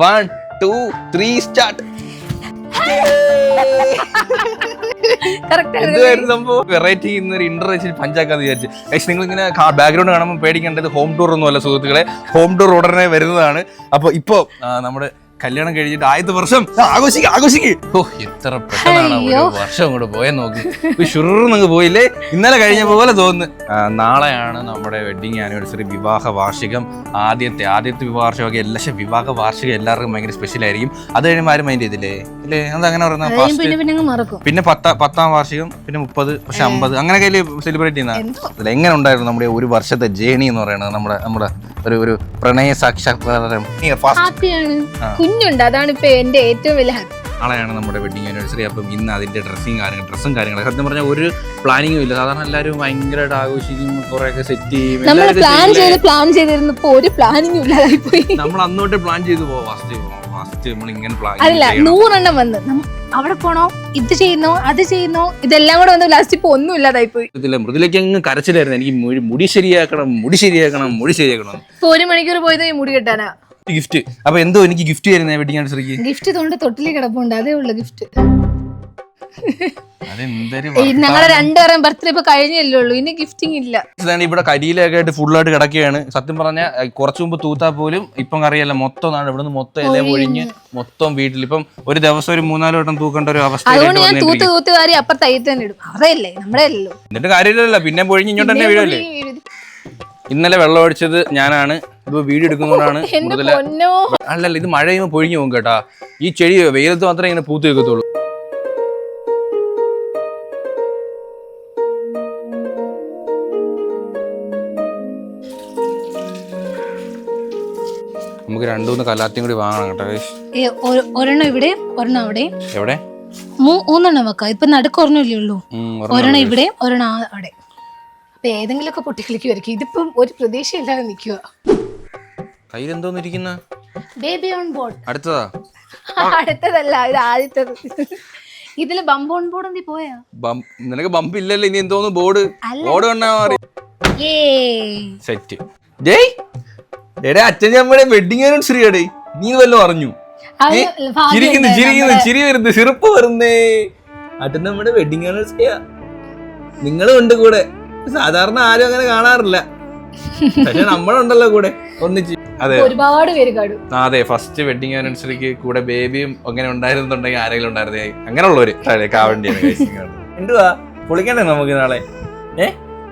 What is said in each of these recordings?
1, 2, 3 start. Variety ഇന്നൊരു international പഞ്ചാക്കാന്ന് വിചാരിച്ചു. പക്ഷെ നിങ്ങൾ ഇങ്ങനെ ബാക്ക്ഗ്രൗണ്ട് കാണുമ്പോൾ പേടിക്കേണ്ടത് ഹോം ടൂർ ഒന്നുമല്ല സുഹൃത്തുക്കളെ. ഹോം ടൂർ ഉടനെ വരുന്നതാണ്. അപ്പൊ ഇപ്പൊ നമ്മുടെ കല്യാണം കഴിഞ്ഞിട്ട് ആദ്യത്തെ വർഷം ആഘോഷിക്ക്. ഓ എത്ര പെട്ടെന്നാണ് ഒരു വർഷം അങ്ങോട്ട് പോയാൽ നോക്കി. ഷുറന്നങ്ങ് പോയില്ലേ. ഇന്നലെ കഴിഞ്ഞ പോലെ തോന്നുന്നു. നാളെയാണ് നമ്മുടെ വെഡിങ് ആനിവേഴ്സറി, വിവാഹ വാർഷികം. ആദ്യത്തെ വിവാഹ വാർഷികമൊക്കെ എല്ലാ വിവാഹ വാർഷികം എല്ലാവർക്കും ഭയങ്കര സ്പെഷ്യൽ ആയിരിക്കും. അത് കഴിയുമ്പോൾ ആരും മൈൻഡ് ചെയ്തില്ലേ ഇല്ലേ? അതങ്ങനെ പറയുന്നത്. പിന്നെ 10ാം വാർഷികം, പിന്നെ 30, പക്ഷെ 50 അങ്ങനെയൊക്കെ സെലിബ്രേറ്റ് ചെയ്യുന്ന. എങ്ങനെ ഉണ്ടായിരുന്നു നമ്മുടെ ഒരു വർഷത്തെ ജേണി എന്ന് പറയുന്നത്? നമ്മുടെ ഒരു പ്രണയ സാക്ഷാത്കാരം. കുഞ്ഞുണ്ട്, അതാണ് ഇപ്പൊ എന്റെ ഏറ്റവും വലിയ ഹാപ്പി. നാളെയാണ് നമ്മുടെ വെഡിങ് ആനിവേഴ്സറി. അപ്പം ഇന്ന് അതിന്റെ ഡ്രസ്സും കാര്യങ്ങളും സത്യം പറഞ്ഞാൽ ഒരു പ്ലാനിങ്ങും ഇല്ല. സാധാരണ എല്ലാവരും ഭയങ്കരമായിട്ട് ആഘോഷിക്കും, കുറെയൊക്കെ സെറ്റ് ചെയ്യും. പ്ലാൻ ചെയ്തിരുന്നപ്പോ ഒരു പ്ലാനിങ്ങും ഇല്ലാതായി പോയി. നമ്മൾ അന്നോട്ട് പ്ലാൻ ചെയ്തു ഫസ്റ്റ് നമ്മൾ ഇങ്ങനെ പ്ലാൻ അല്ല 100 വന്ന് അവിടെ പോണോ, ഇത് ചെയ്യുന്നോ, അത് ചെയ്യുന്നോ, ഇതെല്ലാം കൂടെ വന്ന് ലാസ്റ്റ് ഇപ്പൊ ഒന്നും ഇല്ലാതായി പോയി. മൃദുലേക്ക് അങ്ങ് കരച്ചിലായിരുന്നു. എനിക്ക് മുടി ശരിയാക്കണം. ഇപ്പൊ 1 മണിക്കൂർ പോയത് ഈ മുടി കെട്ടാനാ. ഗിഫ്റ്റ്. അപ്പൊ എന്തോ എനിക്ക് ഗിഫ്റ്റ് തരുന്ന വെഡിങ് ആനിവേഴ്സറിക്ക്? ഗിഫ്റ്റ് തൊണ്ട് തൊട്ടിലേ കിടപ്പുണ്ട്, അതേ ഉള്ളു ഗിഫ്റ്റ്. ഞങ്ങളെ 2 ബർത്ത്ഡേ ഇപ്പൊ കഴിഞ്ഞല്ലേ ഉള്ളൂ, ഇനി ഗിഫ്റ്റിംഗ് ഇല്ല. ഇവിടെ കരിയിലൊക്കെ ആയിട്ട് ഫുള്ളായിട്ട് കിടക്കുകയാണ്. സത്യം പറഞ്ഞാൽ കുറച്ചു മുമ്പ് തൂത്താ പോലും ഇപ്പം അറിയാലോ മൊത്തം നാട് ഇവിടുന്ന് മൊത്തം ഇല പൊഴിഞ്ഞ് മൊത്തം വീട്ടിൽ ഇപ്പം ഒരു ദിവസം ഒരു 3-4 വട്ടം തൂക്കേണ്ട ഒരു അവസ്ഥ. അതുകൊണ്ട് ഞാൻ തൂത്തുകാരി അപ്പുറത്ത് അയ്യത്ത് തന്നെ ഇടും. അതല്ലേ നമ്മുടെ അല്ലല്ലോ. എന്നിട്ട് കാര്യമില്ലല്ലോ, പിന്നെ പൊഴിഞ്ഞ് ഇങ്ങോട്ട് തന്നെ വീഴല്ലേ. ഇന്നലെ വെള്ളം ഒഴിച്ചത് ഞാനാണ്. ഇപ്പൊ വീഡിയോ എടുക്കുന്നതുകൊണ്ടാണ്. അല്ലല്ല, ഇത് മഴ ചെയ്യുമ്പോൾ പൊഴിഞ്ഞു പോകും കേട്ടാ. ഈ ചെടി വെയിലത്ത് മാത്രമേ ഇങ്ങനെ പൂത്ത് വെക്കത്തുള്ളൂ. നമുക്ക് 2-3 കലാത്തിയും കൂടി വാങ്ങണം കേട്ടോ. ഒരെണ്ണം ഇവിടെ, ഒരെണ്ണം അവിടെ. എവിടെ? 3 വെക്കാം. ഇപ്പൊ നടുക്ക് ഒരെണ്ണല്ലേ ഉള്ളൂ. ഒരെണ്ണം ഇവിടെ, ഒരെണ്ണം അവിടെ. അപ്പൊ ഏതെങ്കിലുമൊക്കെ പൊട്ടിക്കളിക്കുമായിരിക്കും. ഇതിപ്പം ഒരു പ്രതീക്ഷ ഇല്ലാതെ നിൽക്കുക. കയ്യിലെന്തോന്നിരിക്കുന്ന? Baby on board. അടുത്തതാ? അടുത്തതല്ല, ഇത് ആദ്യത്തത്. ഇതില് ബമ്പ് ഓൺ ബോർഡ് എന്തി പോയാ? നിനക്ക് ബമ്പ് ഇല്ലല്ലോ, ഇനി എന്തോന്ന് ബോർഡ് കണ്ടാ മാറി. സെറ്റ്. അച്ഛൻ നമ്മുടെ വെഡിങ് ആനിവേഴ്സറി ആടേ. നീ വല്ലതും അറിഞ്ഞു? ചിരി വരുന്നത്, സിറപ്പ് വരുന്നേ. അച്ഛൻ നമ്മുടെ വെഡിങ് ആനിവേഴ്സറിയാ. നിങ്ങളും ഉണ്ട് കൂടെ. സാധാരണ ആരും അങ്ങനെ കാണാറില്ല, പക്ഷെ നമ്മളുണ്ടല്ലോ കൂടെ ഒന്നിച്ച്. അതെ, ഒരുപാട് പേര് കാണും. അതെ, ഫസ്റ്റ് വെഡിങ് ആനിവേഴ്സറിക്ക് കൂടെ ബേബിയും അങ്ങനെ ഉണ്ടായിരുന്നുണ്ടെങ്കിൽ ആരെങ്കിലും ഉണ്ടായിരുന്നേ. അങ്ങനെയുള്ളവര് എന്തുവാ പൊളിക്കണ്ടേ നമുക്ക് നാളെ?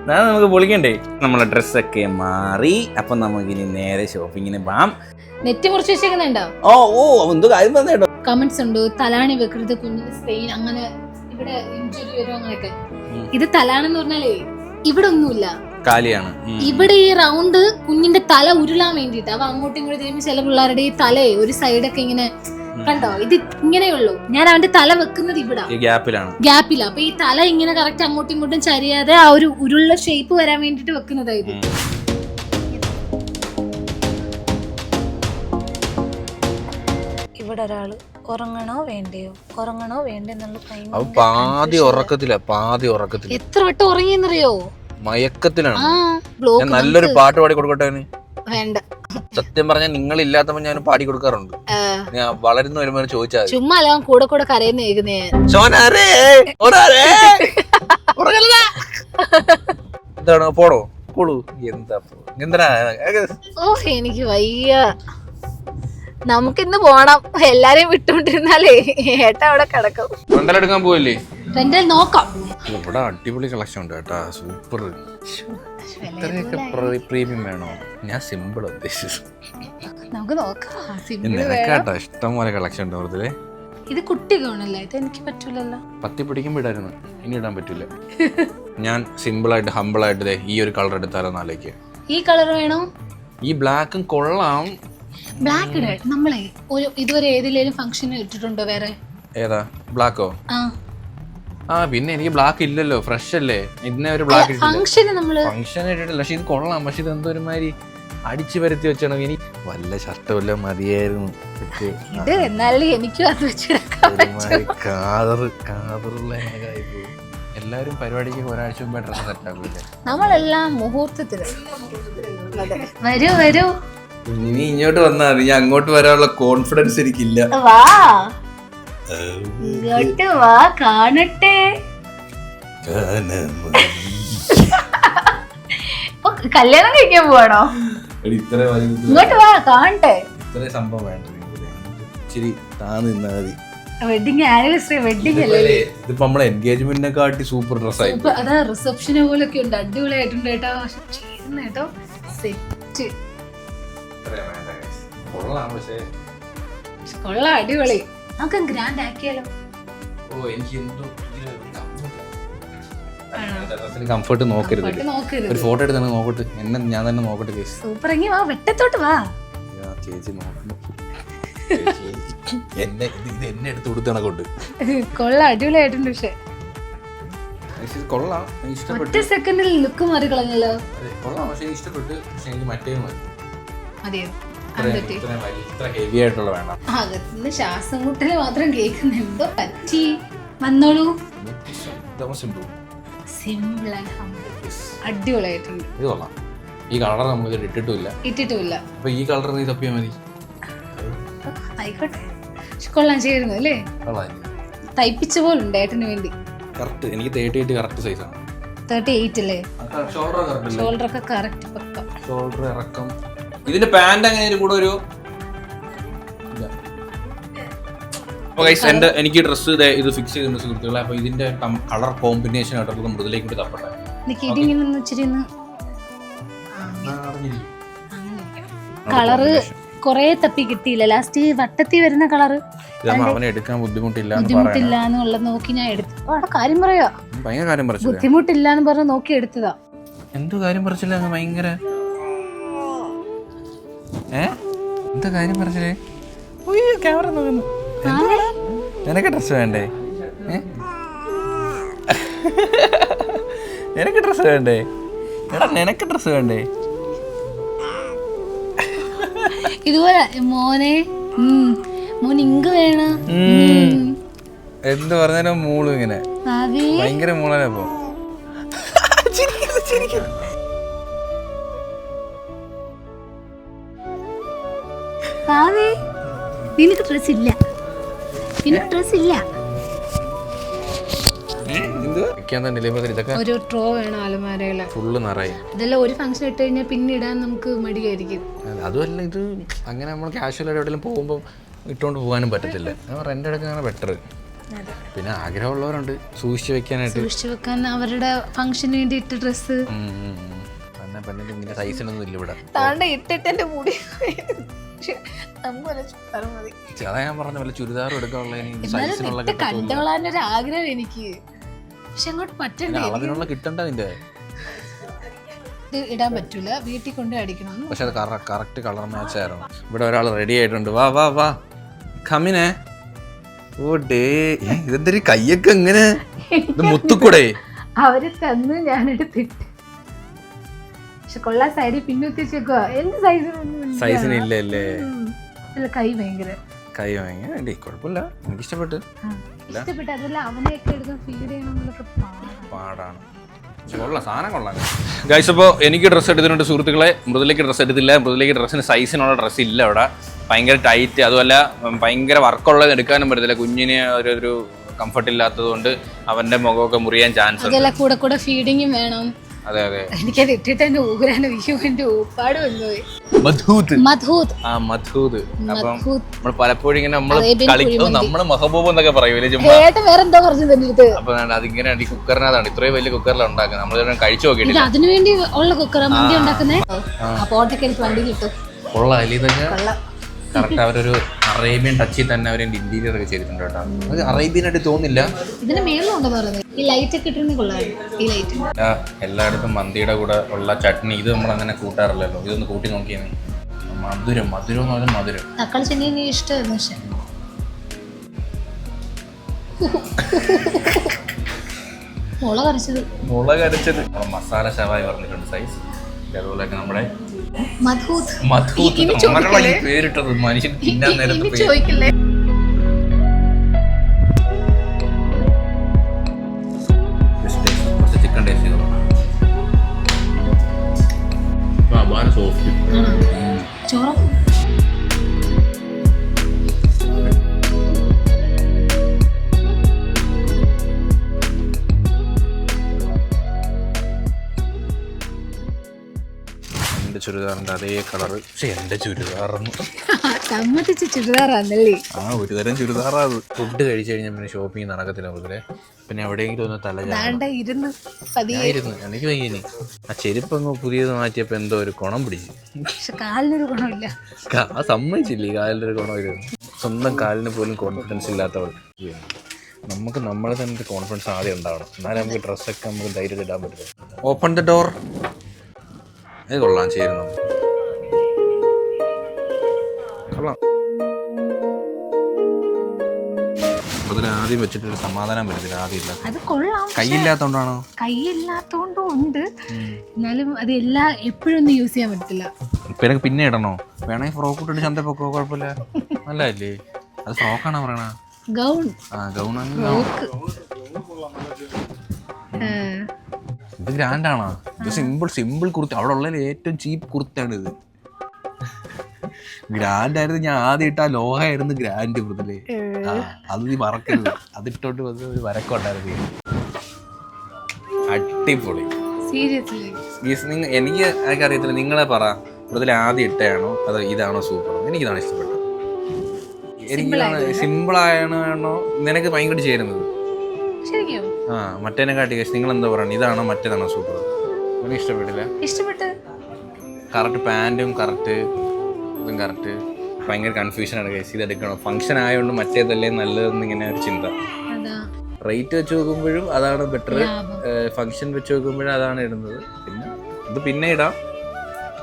നാളെ നമുക്ക് പൊളിക്കണ്ടേ? നമ്മളെ ഡ്രസ്സൊക്കെ മാറി. അപ്പൊ നമുക്കിനി നേരെ ഷോപ്പിങ്ങിന് പോവാം. നെറ്റ് മുറിച്ച് വെച്ചേക്കുന്നുണ്ടോ? ഓ എന്തോ കാര്യം പറഞ്ഞോ. കമന്റ്സ് ഉണ്ട്, തലാണി വെക്കരുത്, കുഞ്ഞിന് സ്പെയിൻ അങ്ങനെ ഇവിടെ ഇഞ്ചുറി വരും അങ്ങനെയൊക്കെ. ഇത് തലാണെന്ന് പറഞ്ഞാലേ ഇവിടെ ഒന്നുമില്ല, കാലിയാണ്. ഇവിടെ ഈ റൗണ്ട് കുഞ്ഞിന്റെ തല ഉരുളാൻ വേണ്ടിട്ട് അവ അങ്ങോട്ടും ഇങ്ങോട്ടും ചെയ്യുമ്പോൾ ചില പിള്ളേരുടെ ഈ തലയെ ഒരു സൈഡൊക്കെ ഇങ്ങനെ കണ്ടോ, ഇത് ഇങ്ങനെയുള്ളൂ. ഞാൻ അവന്റെ തല വെക്കുന്നത് ഇവിടെ ഗ്യാപ്പില. അപ്പൊ ഈ തല ഇങ്ങനെ കറക്റ്റ് അങ്ങോട്ടും ഇങ്ങോട്ടും ചരിയാതെ ആ ഒരു ഉരുള്ള ഷേപ്പ് വരാൻ വേണ്ടിട്ട് വെക്കുന്നതായത്. ഇവിടെ ഒരാള് ഉറങ്ങണോ വേണ്ടെന്നുള്ള പാതി ഉറക്കത്തില. എത്ര വട്ടം ഉറങ്ങിയെന്നറിയോ? മയക്കത്തിലാണ്. ഞാൻ നല്ലൊരു പാട്ട് പാടി കൊടുക്കട്ടെ? വേണ്ട. സത്യം പറഞ്ഞാൽ നിങ്ങൾ ഇല്ലാത്തപ്പോ ഞാൻ പാടി കൊടുക്കാറുണ്ട്. ഞാൻ വളരുന്ന വരുമ്പോ ചോദിച്ചാൽ ചുമ്മാ അല്ല കൂടെ കരയുന്ന കേൾക്കുന്നേ. എന്താണ് പോടോ കൂളു എന്താ? ഓ എനിക്ക് വയ്യ. നമുക്കിന്ന് പോണം. എല്ലാരെയും വിട്ടോണ്ടിരുന്നാലേ ഏട്ടാ അവിടെ കിടക്കും. എടുക്കാൻ പോവല്ലേ? റെന്റൽ നോക്കാം. ഇവിടെ അടിപൊളി കളക്ഷൻ ഉണ്ട് കേട്ടാ, സൂപ്പർ. ഇത്രയൊക്കെ പ്രീമിയം വേണോ? ഞാൻ സിമ്പിൾ ഉദ്ദേശിച്ചു. നമുക്ക് നോക്കാം. നിനക്കാട്ടോ ഇഷ്ടം പോലെ കളക്ഷൻ ഉണ്ട് വെറുതെ. ഇത് കുട്ടി ഗൗണല്ലേ, ഇത് എനിക്ക് പറ്റൂലല്ലോ. പത്തി പിടിക്കുമ്പോ ഇടായിരുന്നു, ഇനി ഇടാൻ പറ്റൂല. ഞാൻ സിമ്പിൾ ആയിട്ട് ഹമ്പിൾ ആയിട്ട് ഈ ഒരു കളർ എടുത്താലോ നാളേക്ക്. ഈ കളർ വേണോ? ഈ ബ്ലാക്കും കൊള്ളാം. ബ്ലാക്ക് ഇട നമ്മളെ ഇതുവരെ ഏതിലേലും ഫംഗ്ഷന് ഇട്ടിട്ടുണ്ടോ വേറെ? ഏതാ? ബ്ലാക്കോ? പിന്നെ എനിക്ക് ബ്ലാക്ക് ഇല്ലല്ലോ, ഫ്രഷ് അല്ലേ. ഇന്നേ ഒരു ബ്ലാക്ക് ഫംഗ്ഷൻ ഇട്ടിട്ടില്ല. പക്ഷെ ഇത് കൊള്ളാം. പക്ഷെ ഇത് എന്തോ ഒരുമാതിരി അടിച്ചു വരുത്തി വെച്ചാണ്. ഇനി വല്ല ഷർട്ട് വല്ല മതിയായിരുന്നു. എല്ലാവരും പരിപാടിക്ക് ഒരാഴ്ച മുമ്പേ ഡ്രസ്സ് സെറ്റ് ആക്കൂലേ? നമ്മളെല്ലാം മുഹൂർത്തത്തില്. വരൂ നീ ഇങ്ങോട്ട് വന്നാൽ മതി, ഞാൻ അങ്ങോട്ട് വരാനുള്ള കോൺഫിഡൻസ് എനിക്കില്ല. വാ ഇങ്ങോട്ട് വാ, കാണട്ടെ. കല്യാണം കഴിക്കാൻ പോവാണോ? ഇങ്ങോട്ട് വാ, കാണട്ടെ. ഇത്ര സംഭവം വേണ്ട, ഇച്ചിരി താന്ന് നിന്നാ മതി. വെഡിങ് ആനിവേഴ്സറി, വെഡിങ് അല്ലേ ഇതിപ്പോ നമ്മളെ എൻഗേജ്മെന്റിനെ കാട്ടി സൂപ്പർ ഡ്രസ്സായി. അതാ റിസപ്ഷനെ പോലൊക്കെ ഉണ്ട്, അടിപൊളിയായിട്ടുണ്ട് കേട്ടോ. ചേരുന്ന കേട്ടോ, സെറ്റ് കൊള്ളാം, അടിപൊളി. നമുക്ക് ഗ്രാൻഡ് ആക്കിയാലോ? കംഫർട്ട് നോക്കരുത്, ഒരു ഫോട്ടോ എടുത്ത് നോക്കട്ടെ, എന്നെ ഞാൻ തന്നെ നോക്കട്ടെ. സൂപ്പർ, എങ്കിൽ വാ, വെട്ടത്തോട്ട് വാ. ചേച്ചി നോക്കുന്നു, എന്നെ എടുത്ത് കൊടുത്തണ കൊണ്ട്. കൊള്ളാം, അടിപൊളിയായിട്ടുണ്ട്. പക്ഷെ കൊള്ളാം, ഇഷ്ടപ്പെട്ടു. ഒറ്റ സെക്കൻഡിൽ ലുക്ക് മാറി കളഞ്ഞല്ലോ. കൊള്ളാം, പക്ഷെ ഇഷ്ടപ്പെട്ടു. പക്ഷെ എനിക്ക് മറ്റേ മതി. അതെയോ? ഇത്ര ഹെവി ആയിട്ടുള്ള വേണം. അകത്തുനിന്ന് ശ്വാസം മുട്ടല് മാത്രം കേൾക്കുന്ന, എന്തോ പറ്റി. വന്നോളൂ. സിമ്പിൾ ആൻഡ് ഹംബിൾ, അടിപൊളിയായിട്ടുണ്ട്. ഇത് കൊള്ളാം. ഈ കളർ നമ്മൾ ഇട്ടിട്ടില്ല. അപ്പൊ ഈ കളർ നീ തപ്പിയാ മതി. ആയിക്കോട്ടെ, കൊള്ളാൻ ചേരുന്നു അല്ലേ? തയ്പ്പിച്ച പോലുണ്ട് ഏട്ടന് വേണ്ടി. കറക്റ്റ്, എനിക്ക് 38 കറക്റ്റ് സൈസാണ്. 38 അല്ലേ? ഷോൾഡർ ഒക്കെ കറക്റ്റ് പക്ക. ഷോൾഡർ ഇറക്കം. ഇതിന്റെ പാന്റ് അങ്ങനെ കൂടെ ഒരു എനിക്ക് ഡ്രസ്സ് ഇത് ഫിക്സ് ചെയ്തിട്ടുണ്ട് സുഹൃത്തുക്കളെ. അപ്പൊ ഇതിന്റെ കളർ കോമ്പിനേഷൻ ആയിട്ട് മൃദുലേക്ക് തപ്പട്ടെ. കളറ് കൊറേ തപ്പി കിട്ടിയില്ല, ലാസ്റ്റ് വട്ടത്തിൽ വരുന്ന കളറ് അവനെ എടുക്കാൻ ബുദ്ധിമുട്ടില്ല എന്നുള്ളത് നോക്കി ഞാൻ എടുത്തു. അവിടെ കാര്യം പറയാ, ബുദ്ധിമുട്ടില്ല എന്ന് പറഞ്ഞ് നോക്കി എടുത്തതാ. എന്തോ കാര്യം പറിച്ചില്ല, ഭയങ്കര എന്താ കാര്യം പറിച്ചില്ലേ? ക്യാമറ നോക്കുന്നു. നിനക്ക് ഡ്രസ് വേണ്ടേ? നിനക്ക് ഡ്രസ് വേണ്ടേ? എടാ നിനക്ക് ഡ്രസ് വേണ്ടേ? ഇതുപോലെ മോനെ, മോൻ ഇങ്ക് വേണം എന്ത് പറഞ്ഞാലും മൂളും ഇങ്ങനെ, ഭയങ്കര മൂളാനെ. ഇപ്പൊ നിനക്ക് ഡ്രസ് ഇല്ല, നിനക്ക് ഡ്രസ് ഇല്ല. ഒരു ട്രോ വേണം അലമാരയില്, ഫുള്ള് നിറയെ. ഇതെല്ലാം ഒരു ഫംഗ്ഷൻ ഇട്ട് കഴിഞ്ഞാൽ പിന്നെ ഇടാൻ നമുക്ക് മടിയായിരിക്കും. അതുമല്ല, ഇത് അങ്ങനെ നമ്മൾ കാഷ്വൽ ആയിട്ട് എവിടെയെങ്കിലും പോകുമ്പോൾ ഇട്ടുകൊണ്ട് പോകാനും പറ്റത്തില്ല. റെന്റ് എടുക്കാനാണ് ബെറ്റർ. പിന്നെ ആഗ്രഹമുള്ളവരുണ്ട് സൂക്ഷിച്ചു വെക്കാൻ അവരുടെ ഫംഗ്ഷന് വേണ്ടി ഇട്ട ഡ്രസ്സ്. സൈസിനൊന്നും ഇല്ല ഇവിടെ. ഇട്ടിട്ടെന്റെ മുടി അതാ ഞാൻ പറഞ്ഞ പോലെ ചുരിദാർ എടുക്കാനുള്ള കണ്ടോളാനൊരു ആഗ്രഹം എനിക്ക്. പക്ഷെ അങ്ങോട്ട് പറ്റണ്ടേ, അളവിനുള്ള കിട്ടണ്ട. നിന്റെ ഇടാൻ പറ്റൂല, വീട്ടിൽ കൊണ്ട് അടിക്കണം. പക്ഷെ അത് കറക്റ്റ് കളർ മാച്ച് ആയിരുന്നു. ഇവിടെ ഒരാൾ റെഡി ആയിട്ടുണ്ട്. വാ വാ വാ, കമ്മിനെ. ഓ ഡേ, ഇതെന്തൊരു കയ്യൊക്കെ എങ്ങനെ? ഇത് മുത്തുക്കൂടെ? അവര് തന്ന് ഞാനെടുത്തിട്ട്. പക്ഷെ കൊള്ളാ, സൈഡിൽ പിന്നൊത്തിച്ചേക്കുവാ. എന്ത് സൈസിന് ഇല്ലല്ലേ? കൈ ഭയങ്കര കുഴപ്പമില്ല, എനിക്ക് ഇഷ്ടപ്പെട്ടു. അതല്ല, അവനെയൊക്കെ എടുക്കാൻ ഫീഡ് ചെയ്യണമെന്നൊക്കെ പാടാണ്. കൊള്ളാം, സാധനം കൊള്ളാം. ഗൈസ്, അപ്പോൾ എനിക്ക് ഡ്രസ്സ് എടുത്തിട്ടുണ്ട് സുഹൃത്തുക്കളെ. മൃദുലേക്ക് ഡ്രസ്സ് എടുത്തില്ല. മൃദുലേക്ക് ഡ്രസ്സിന് സൈസിനുള്ള ഡ്രസ്സ് ഇല്ല അവിടെ. ഭയങ്കര ടൈറ്റ്, അതുമല്ല ഭയങ്കര വർക്കുള്ളത് എടുക്കാനും പറ്റത്തില്ല. കുഞ്ഞിന് ഒരു കംഫർട്ട് ഇല്ലാത്തത് കൊണ്ട് അവന്റെ മുഖമൊക്കെ മുറിയാൻ ചാൻസ് ഉണ്ട്. കൂടെ ഫീഡിങ്ങും വേണം. അതെ അതെ, എനിക്കത് ഇട്ടിട്ട് എന്റെ ഊരാണ് എന്റെ ഊപ്പാട് വന്നുപോയി. നമ്മൾ പലപ്പോഴും ഇങ്ങനെ നമ്മള് മഹബൂബ് എന്നൊക്കെ പറയൂലേ, അപ്പൊ അതിങ്ങനെ കുക്കറിനകത്താണ്, ഇത്രയും വലിയ കുക്കറിലാണ് ഉണ്ടാക്കുന്നത്. നമ്മൾ കഴിച്ചു നോക്കിയിട്ടില്ല. അതിനു വേണ്ടി ഉള്ള കുക്കറാ മന്തി ഉണ്ടാക്കുന്നേ. കൊള്ളാം ഇതൊക്കെ. കറക്റ്റ് അവരൊരു അറേബ്യൻ ടച്ചിൽ തന്നെ അവർ ഇന്റീരിയർ ഒക്കെ ചെയ്തിട്ടുണ്ട് കേട്ടോ. അത് അറേബ്യൻ ആയിട്ട് തോന്നില്ല. എല്ലായിടത്തും മന്തിയുടെ കൂടെ ഉള്ള ചട്നി ഇത് നമ്മൾ അങ്ങനെ കൂട്ടാറില്ലല്ലോ. ഇതൊന്ന് കൂട്ടി നോക്കിയാൽ മധുരം മധുരം എന്ന് പറഞ്ഞാൽ മധുരം. തക്കാളി ചട്നി ഇഷ്ടമായിരുന്നു. മുളക് അരച്ചത് മസാല ഷവായി പറഞ്ഞിട്ടുണ്ട് സൈസ്. അതുപോലെ തന്നെ നമ്മുടെ പേരിട്ടത് മനുഷ്യൻ തിന്നാൻ നേരത്തെ ചിക്കൻ ടേസ്റ്റ് ചെയ്തോ. ചോറ് ചുരിദാറിന്റെ അതേ കളറ്. പക്ഷെ എന്റെ ചുരിദാറൊന്നും സമ്മതിച്ച് ചുരിദാറാന്നല്ലേ. ആ ഒരു തരം ചുരിദാറാ അത്. ഫുഡ് കഴിച്ചു കഴിഞ്ഞാൽ പിന്നെ ഷോപ്പിംഗ് നടക്കത്തില്ല മുതലേ. പിന്നെ എവിടെയെങ്കിലും ഒന്ന് ഇരുന്ന് എനിക്ക് വയ്യനി. ആ ചെരുപ്പങ്ങ് പുതിയത് മാറ്റിയപ്പോ എന്തോ ഒരു കുണം പിടിച്ചു. പക്ഷെ കാലിനൊരു ഗുണമില്ല. സമ്മതിച്ചില്ലേ കാലിനൊരു ഗുണമില്ല. സ്വന്തം കാലിന് പോലും കോൺഫിഡൻസ് ഇല്ലാത്തവൾ. നമുക്ക് നമ്മളെ തന്നെ കോൺഫിഡൻസ് ആദ്യം ഉണ്ടാവണം, എന്നാലും നമുക്ക് ഡ്രസ്സൊക്കെ നമുക്ക് ധൈര്യം ഇടാൻ പറ്റില്ല. Open the door. ഇത് കൊള്ളാം, ചേരുന്നു. കൊള്ളാം. ആദ്യം വെച്ചിട്ടൊരു സമാധാനം വരുന്നില്ല. ആദ്യം ഇല്ല, അത് കൊള്ളാം. കൈയില്ലാത്തോണ്ടാണോ? കൈയില്ലാത്തോണ്ടും ഉണ്ട്, എന്നാലും അത് എപ്പോഴും ഒന്നും യൂസ് ചെയ്യാൻ പറ്റില്ല. പിന്നെ ഇടണോ? വേണമെങ്കിൽ ഫ്രോക്ക് ഇട്ടിട്ട് ചന്ത പൊക്കോ, കുഴപ്പമില്ല. നല്ലതല്ലേ? അത് ഫ്രോക്കാണോ പറയണ? ഗൗൺ. ഇത് ഗ്രാൻഡാണോ? ഇത് സിമ്പിൾ കുർത്ത. അവിടെ ഉള്ളതിൽ ഏറ്റവും ചീപ്പ് കുർത്തയാണ് ഇത്. ഗ്രാൻഡ് ആയിരുന്നു. ഞാൻ ആദ്യം ഇട്ട ലോഹയായിരുന്നു ഗ്രാൻഡ് മൃദുലേ. അത് നീ മറക്കരുത്. അതിട്ടോണ്ട് വന്ന് ഒരു വരക്കുണ്ടായിരുന്നു. അടിപൊളി. എനിക്ക് അറിയത്തില്ല, നിങ്ങളെ പറ, മൃദുല ആദ്യം ഇട്ടയാണോ അതോ ഇതാണോ സൂപ്പർ? എനിക്കിതാണ് ഇഷ്ടപ്പെട്ടത്. എനിക്ക് സിമ്പിളാണോ നിനക്ക് ഭയങ്കര ചേരുന്നത്? മറ്റേനെ കാട്ടി നിങ്ങൾ എന്താ പറയണ, ഇതാണോ മറ്റേതാണോ സൂപ്പർ? എനിക്ക് ഇഷ്ടപ്പെട്ടില്ല. കറക്റ്റ് പാൻറ്റും കറക്റ്റ്, ഇതും കറക്റ്റ്. ഭയങ്കര കൺഫ്യൂഷനാണ് കേസ്. ഇതെടുക്കണോ? ഫംഗ്ഷൻ ആയതുകൊണ്ട് മറ്റേതല്ലേ നല്ലതെന്ന് ഇങ്ങനെ ഒരു ചിന്ത. റേറ്റ് വെച്ച് നോക്കുമ്പോഴും അതാണ് ബെറ്റർ, ഫംഗ്ഷൻ വെച്ച് നോക്കുമ്പോഴും അതാണ് ഇടുന്നത്. പിന്നെ ഇടാം.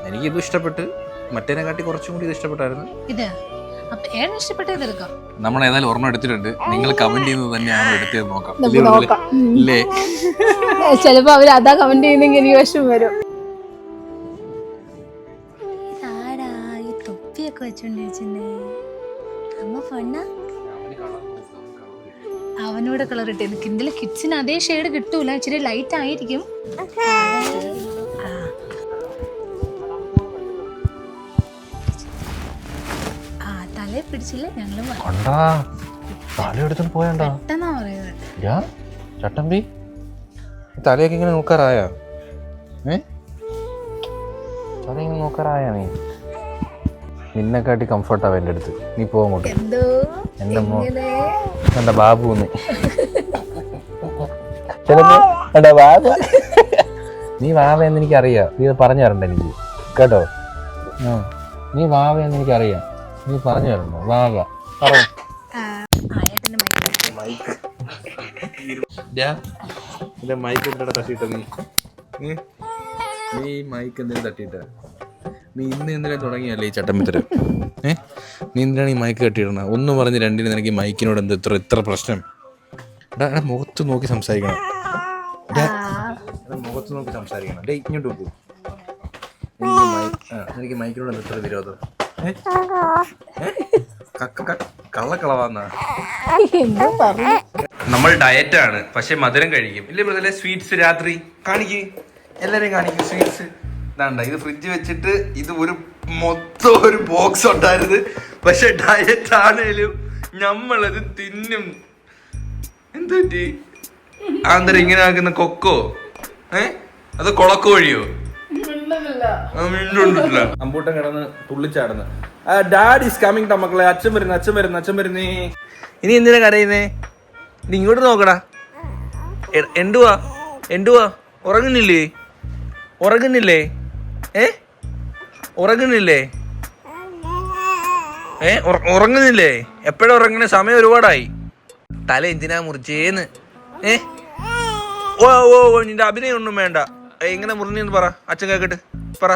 എനിക്കിത് ഇഷ്ടപ്പെട്ട്, മറ്റേനെ കാട്ടി കുറച്ചും കൂടി ഇത് ഇഷ്ടപ്പെട്ടായിരുന്നു. നമ്മൾ ഏതായാലും ഒരെണ്ണം എടുത്തിട്ടുണ്ട്. നിങ്ങൾ കമന്റ് ചെയ്യുന്നത് തന്നെയാണ് എടുത്തത്. നോക്കാം ഇല്ലേ? ചിലപ്പോ അവര് അതാ കമന്റ് ചെയ്യുന്നെങ്കിൽ എനിക്ക് വിഷമം വരും. അവനോട് കളർ ഇട്ടേ. കിൻഡിൽ കിഡ്സിന് അതേ ഷെയ്ഡ് കിട്ടൂല, ഇച്ചിരി ലൈറ്റ് ആയിരിക്കും. തലയെ പിടിച്ചില്ല ഞങ്ങള് പെട്ടെന്നാ പറയുന്നത്. ചട്ടമ്പി തലയൊക്കെ ഇങ്ങനെ നോക്കാറായ? തലയിങ്ങനെ നോക്കാറായ? നീ നിന്നെക്കാട്ടി കംഫർട്ടാവും എൻ്റെ അടുത്ത്. നീ പോകോട്ട്. എന്റെ ബാബു ബാബു. നീ വാവയെന്ന് എനിക്കറിയാം. നീ പറഞ്ഞു തരണ്ട എനിക്ക്, കേട്ടോ? നീ വാവയെന്ന് എനിക്കറിയാം. നീ പറഞ്ഞു തരണ്ടോ? വാവ മൈക്ക് എന്തിനാ തട്ടിയിട്ട? നീ മൈക്ക് എന്തിനാ തട്ടിയിട്ട? നീ ഇന്ന് എന്തിനാ തുടങ്ങിയല്ലേ ഈ ചട്ടമ്പിത്തരം? നീ എന്തിനാണ് ഈ മൈക്ക് കെട്ടിയിടണ? ഒന്ന് പറഞ്ഞ് രണ്ടിന് നിനക്ക് ഈ മൈക്കിനോട് എന്ത് ഇത്ര പ്രശ്നം? മുഖത്ത് നോക്കി സംസാരിക്കണം. മുഖത്ത് നോക്കി സംസാരിക്കണം. ഇങ്ങോട്ട് നോക്കൂ. എനിക്ക് മൈക്കിനോട് എന്ത് ഇത്ര വിരോധം? കള്ളക്കളവാന്നാ? നമ്മൾ ഡയറ്റാണ്, പക്ഷെ മധുരം കഴിക്കും ഇല്ലേ ബ്രദറെ? സ്വീറ്റ്സ് രാത്രി കാണിക്ക്, എല്ലാരെയും കാണിക്കും സ്വീറ്റ്സ്. ഇതാണ്ട, ഇത് ഫ്രിഡ്ജ് വെച്ചിട്ട് ഇത് മൊത്തം ഒരു ബോക്സ് ഉണ്ടായിരുന്നു. പക്ഷെ ഡയറ്റ് ആണേലും നമ്മളത് തിന്നും. എന്ത് പറ്റി? ആന്തരം ഇങ്ങനെ ആക്കുന്ന കൊക്കോ? അത് കൊളക്കോഴിയോ? അമ്പൂട്ടൻ കിടന്ന് തുള്ളിച്ചാടുന്നു. ഡാഡ് ഈസ് കമ്മിങ് ടാ മക്കളെ. അച്ഛൻ വരുന്നേ. ഇനി എന്തിനാ കരയുന്നേ? ഇനി ഇങ്ങോട്ട് നോക്കടാ. എന്തുവാ? ഉറങ്ങുന്നില്ലേ? ഉറങ്ങുന്നില്ലേ? എപ്പോഴാ ഉറങ്ങണേ? സമയം ഒരുപാടായി. തല എന്തിനാ മുറിച്ചേന്ന്? ഓ നിന്റെ അഭിനയം ഒന്നും വേണ്ട. എങ്ങനെ മുറിഞ്ഞെന്ന് പറ, അച്ഛൻ കേക്കട്ടെ. പറ.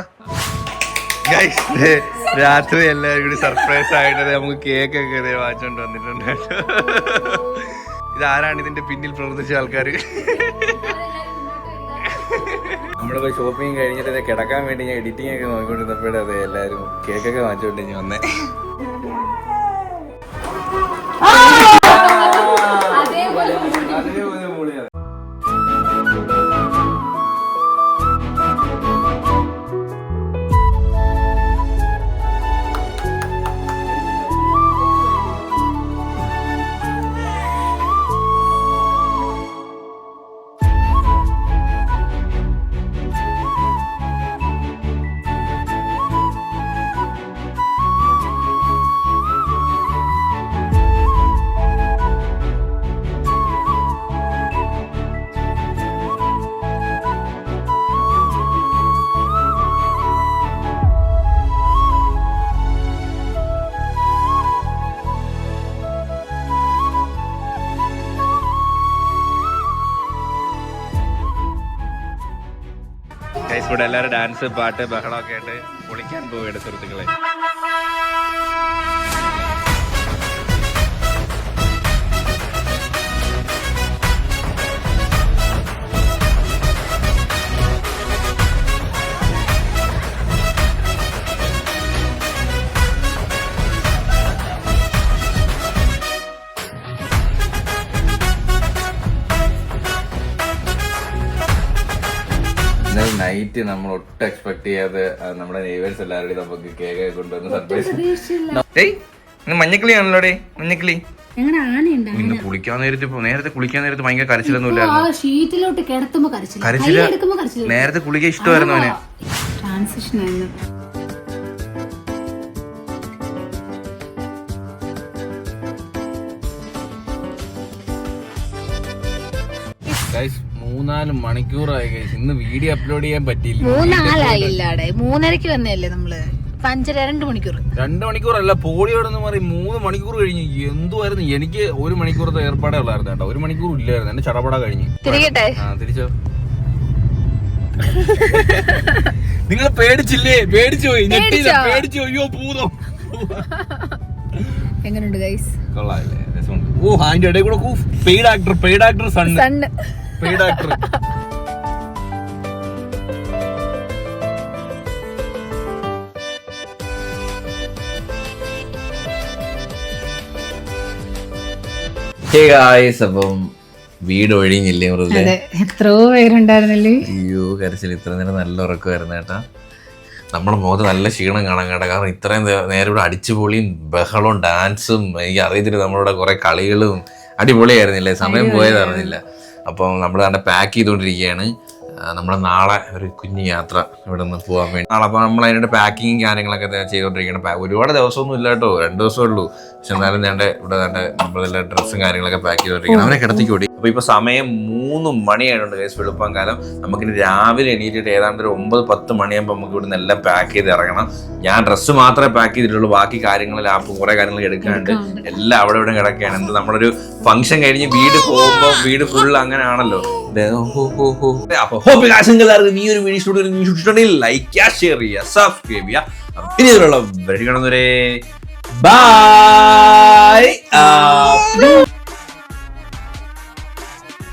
രാത്രി എല്ലാവരും കൂടി സർപ്രൈസ് ആയിട്ട് നമുക്ക് കേക്കൊക്കെ വാങ്ങിച്ചോണ്ട് വന്നിട്ടുണ്ട്. ഇതാരാണ് ഇതിന്റെ പിന്നിൽ പ്രവർത്തിച്ച ആൾക്കാർ? നമ്മളിപ്പോ ഷോപ്പിംഗ് കഴിഞ്ഞിട്ട് കിടക്കാൻ വേണ്ടി ഞാൻ എഡിറ്റിംഗ് ഒക്കെ നോക്കിക്കൊണ്ടിരുന്നപ്പോഴേ അതെ എല്ലാവരും കേക്കൊക്കെ വാങ്ങിച്ചോണ്ട് ഞാൻ വന്നേ. ഇവിടെ എല്ലാവരും ഡാൻസ് പാട്ട് ബഹളമൊക്കെ ആയിട്ട് പൊളിക്കാൻ പോവുകയാണ് സുഹൃത്തുക്കളെ. നൈറ്റ് നമ്മൾ ഒട്ടും എക്സ്പെക്ട് ചെയ്യാതെ നമ്മുടെ നെയ്വേഴ്സ് എല്ലാവരുടെയും നമുക്ക് കേക്ക് കൊണ്ടുവന്ന് സർപ്രൈസ്. മഞ്ഞക്കിളിയാണല്ലോടെ, മഞ്ഞക്കിളി. ഇന്ന് കുളിക്കാൻ നേരത്തെ കുളിക്കാൻ നേരത്ത് ഭയങ്കര കരച്ചിലൊന്നും ഇല്ലായിരുന്നു. ഷീറ്റിലോട്ട് കിടത്തുമ്പോ കരച്ചില് നേരത്തെ കുളിക്കാൻ ഇഷ്ടമായിരുന്നു അവന്. ട്രാൻസിഷൻ ആയിരുന്നു. ഗൈസ് 3-4 മണിക്കൂറായി ഗൈസ്. ഇന്ന് വീഡിയോ അപ്ലോഡ് ചെയ്യാൻ പറ്റിയില്ല. 3-4 3:30 വന്നല്ലേ നമ്മള്. 2 മണിക്കൂർ. 2 മണിക്കൂറല്ല, പോളിയോടെന്ന് മാറി 3 മണിക്കൂർ കഴിഞ്ഞു. എന്തുവായിരുന്നു, എനിക്ക് 1 മണിക്കൂറത്തെ ഏർപ്പാടേ ഉള്ളായിരുന്നു കേട്ടോ. 1 മണിക്കൂർ ഇല്ലായിരുന്നു, എന്റെ ചടപട കഴിഞ്ഞു. തിരിച്ചോ. നിങ്ങൾ പേടിച്ചില്ലേ? പേടിച്ചുപോയി, ഞെട്ടിയില്ല, പേടിച്ചു. അയ്യോ ഭൂതം. എങ്ങനെയുണ്ട് ഗൈസ്? കൊള്ളാല്ലേ, രസമുണ്ട്. ഓ അതിന്റെ ഇടയിൽ കൂടെ paid actor sun paid actor. അപ്പം വീട് ഒഴിഞ്ഞില്ലേ മൃദുലേ? എത്രയോ പേരുണ്ടായിരുന്നല്ലേ. അയ്യോ കരച്ചിൽ. ഇത്ര നേരം നല്ല ഉറക്കമായിരുന്നു കേട്ടാ. നമ്മുടെ മുഖത്ത് നല്ല ക്ഷീണം കാണാൻ കേട്ടോ. കാരണം ഇത്രയും നേരം ഇവിടെ അടിച്ചുപൊളിയും ബഹളവും ഡാൻസും എനിക്ക് അറിയത്തില്ല, നമ്മളിവിടെ കുറെ കളികളും അടിപൊളിയായിരുന്നില്ലേ. സമയം പോയത് അറിഞ്ഞില്ല. അപ്പം നമ്മൾ അവിടെ പാക്ക് ചെയ്തുകൊണ്ടിരിക്കുകയാണ്. നമ്മൾ നാളെ ഒരു കുഞ്ഞു യാത്ര ഇവിടെ നിന്ന് പോകാൻ വേണ്ടി. നാളെ അപ്പോൾ നമ്മൾ അതിൻ്റെ പാക്കിങ്ങും കാര്യങ്ങളൊക്കെ ചെയ്തുകൊണ്ടിരിക്കണം. ഒരുപാട് ദിവസമൊന്നും ഇല്ല കേട്ടോ, 2 ദിവസമേ ഉള്ളൂ. പക്ഷെ എന്നാലും വേണ്ട ഇവിടെ വേണ്ട നമ്മളെല്ലാം ഡ്രസ്സും കാര്യങ്ങളൊക്കെ പാക്ക് ചെയ്തുകൊണ്ടിരിക്കണം. അവനെ കിടത്തിക്കൂടി. അപ്പോൾ ഇപ്പോൾ സമയം 3 മണിയായിട്ടുണ്ട് കേസ്, വെളുപ്പം കാലം. നമുക്കിനി രാവിലെ എണീറ്റിട്ട് ഏതാണ്ട് ഒരു 9-10 മണിയാകുമ്പോൾ നമുക്ക് ഇവിടെ നിന്ന് എല്ലാം പാക്ക് ചെയ്ത് ഇറങ്ങണം. ഞാൻ ഡ്രസ്സ് മാത്രമേ പാക്ക് ചെയ്തിട്ടുള്ളൂ, ബാക്കി കാര്യങ്ങൾ ലാപ്പ് കുറേ കാര്യങ്ങൾ എടുക്കാനുണ്ട്. എല്ലാം അവിടെ ഇവിടെ കിടക്കുകയാണ്. എന്ത് നമ്മളൊരു ഫംഗ്ഷൻ കഴിഞ്ഞ് വീട് പോകുമ്പോൾ വീട് ഫുൾ അങ്ങനെ ആണല്ലോ. ഈ ഒരു വീഡിയോ ഇഷ്ടമുണ്ടെങ്കിൽ ലൈക്ക് ചെയ്യുക, ഷെയർ ചെയ്യുക, സബ്സ്ക്രൈബ് ചെയ്യുക. ഇനി ഇതിലുള്ള ബൈ.